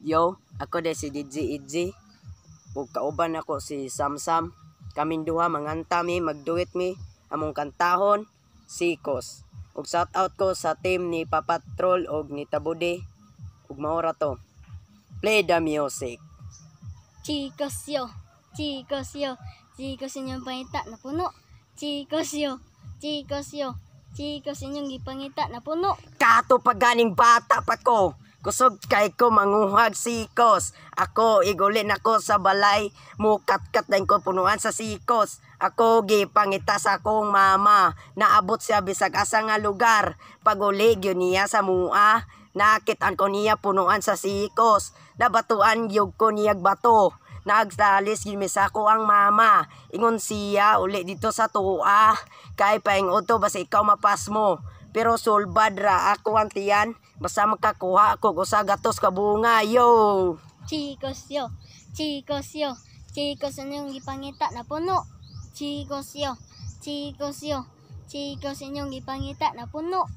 Yo, ako de si DJ Idji. Ug kauban ako si Samsam. Kaming duha manganta mi, magduet mi among kantahon Sikos. Ug shout out ko sa team ni Papatrol og ni Tabudi. Ug maora to. Play the music. Chicos yo, chicos yo, chicos inyong pangita na puno. Chicos yo, chicos yo, chicos inyong gipangita na puno. Kato pa ganing bata pa ko. Kusog kay ko manguhag sikos. Ako igulin ako sa balay. Mukat-kat din ko punuan sa sikos. Ako gipangita sa akong mama. Naabot siya bisag asa nga lugar. Paguli yun niya sa mua. Nakitaan ko niya punuan sa sikos. Nabatuan yug ko niyag bato. Nagsalis gimisa ko ang mama. Ingon siya uli dito sa tuwa. Kay paingod to basta ikaw mapas mo. Pero sulbad ra ako ang tiyan. Basta makakuha ako sa gatos ka bunga, yo! Chicos yo, chicos yo, chicos inyong gipangita na puno. Chicos yo, chicos yo, chicos inyong gipangita na puno.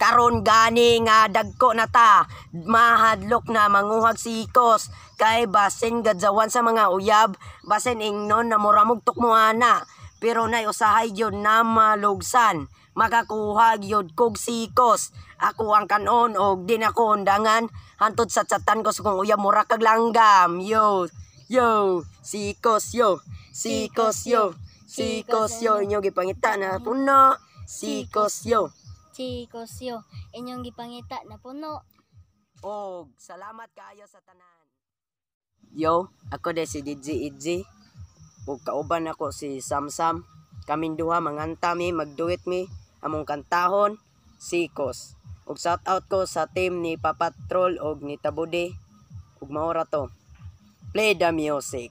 Karon gani nga dagko na ta, mahadlok na manguhag sikos. Kay basin gadzawan sa mga uyab, basin ingnon na muramog tukmuana. Pero nay usahay yun na malugsan, makakuha yun kog sikos. Ako ang kanon og din ako undangan, hantod sa tsatan ko sa kong uyab mura kag langgam. Yo, yo, sikos yo, sikos yo, sikos yo, inyo gipangita na puno. Sikos yo. Chicos yo, inyong gipangita na puno. Og salamat kaayo sa tanan. Yo, ako de si DJ Idji. Ug kauban ako si Samsam. Kaming duha manganta mi, magduet mi among kantahon Sikos. Ug shout out ko sa team ni Papatrol og ni Tabudi. Ug maora to. Play the music.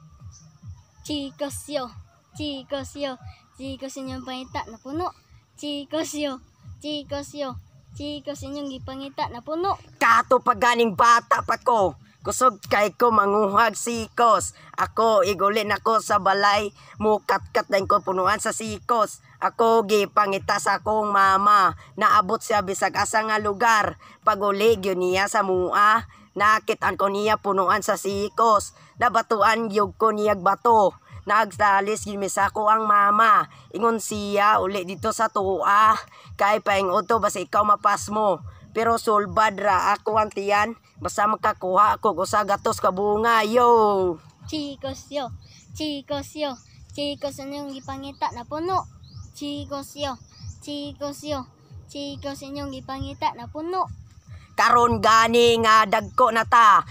Chicos yo, chicos yo, chicos inyong pangita na puno. Chicos yo, chicos yo, chicos inyong gipangita na puno. Kato pa ganing bata pa ko. Kusog kay ko manguhag sikos. Ako igulin ako sa balay. Mukat-kat din ko punuan sa sikos. Ako gipangita sa akong mama. Naabot siya bisag asa nga lugar. Paguli yun niya sa mua. Nakitaan ko niya punuan sa sikos. Nabatuan yug ko niyag bato. Nagsalis gimisa ko ang mama. Ingon siya uli dito sa tuwa. Kay paingod to basta ikaw mapas mo. Pero sulbad ra ako ang tiyan. Basta makakuha ako sa gatos ka bunga, yo! Chicos yo, chicos yo, chicos inyong gipangita na puno. Chicos yo, chicos yo, chicos inyong gipangita na puno. Karon gani nga dagko na ta,